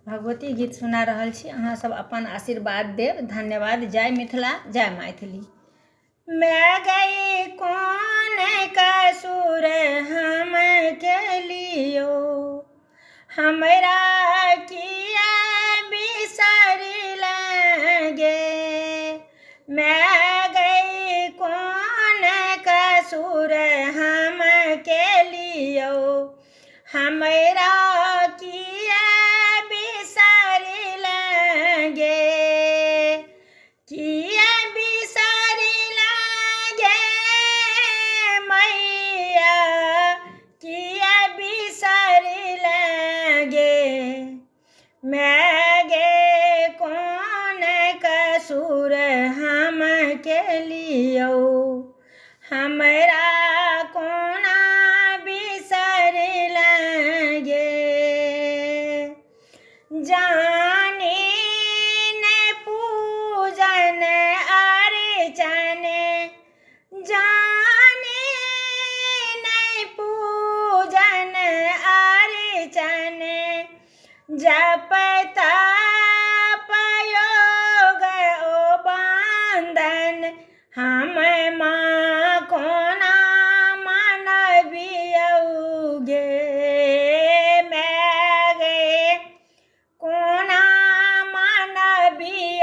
भगवती गीत सुना रहल छी। अहाँ सब अपन आशीर्वाद देव। धन्यवाद। जय मिथिला, जय मैथिली। मैं गई कौन कसूर हम के लियो, हमरा किया बिसर लगे। मैं गई कौन कसूर हम के लियो, हमरा किया बिसर लगे। किया बिसर लगे मैया, किया बिसर लगे। मैं गे कौन कसूर हम के लियो, हमरा कोना बिसर लगे। जाने न पूजन अर्चन, जाने न पूजन अर्चन, जप तप योग ओ बंदन, हम माँ कोना मानवियोगे। मैं गे कोना मानवियोगे।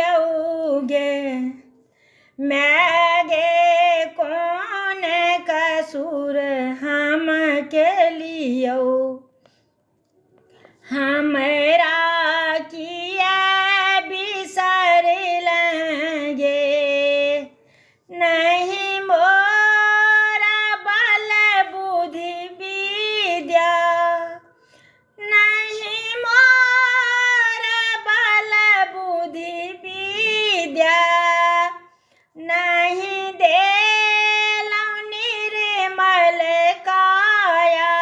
मैं गे कौन कसूर हम के लियो, हमरा किया बिसर लगे। नहीं मोरा बल बुद्धि विद्या, नहीं मोरा बल बुद्धि विद्या, नहीं देलौं निर्मल काया।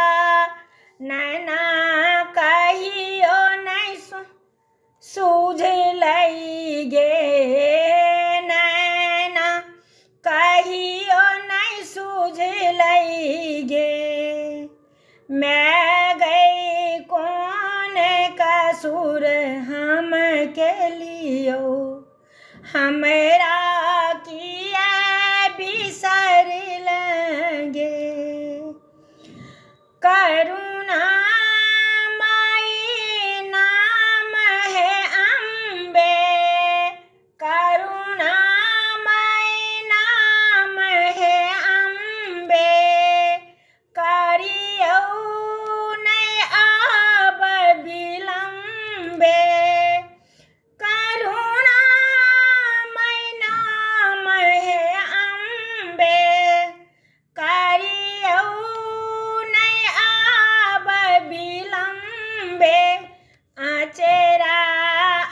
नैना कहियो नहीं सूझ लगे, नैना कहियो नहीं सूझ लगे। मैं गई कौन कसूर हम के लियो, हमरा किया बिसर लगे। करुणा माई नाम है अम्बे, करुणा माई नाम है अम्बे। करियौ नहीं आब विलम्बे, करुणा माई नाम है अम्बे। करियौ नहीं आब विलम्बे, आचरा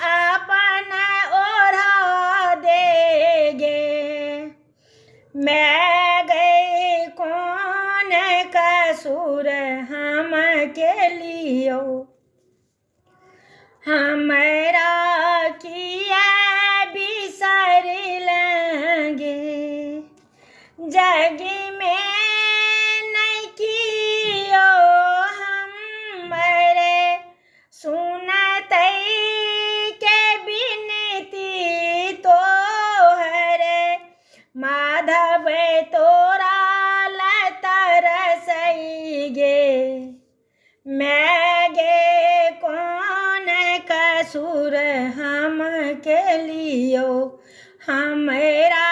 अपन ओढ़ा देगे। मैं गई कौन कसूर हम के लियो, हमरा किया बिसर लगे। जग में नहीं कियो हमरे, सुनतै के बिनती तोहरे। माधव तोरा तरसई गे। मैं गे कौन कसूर हम के लियो, हमरा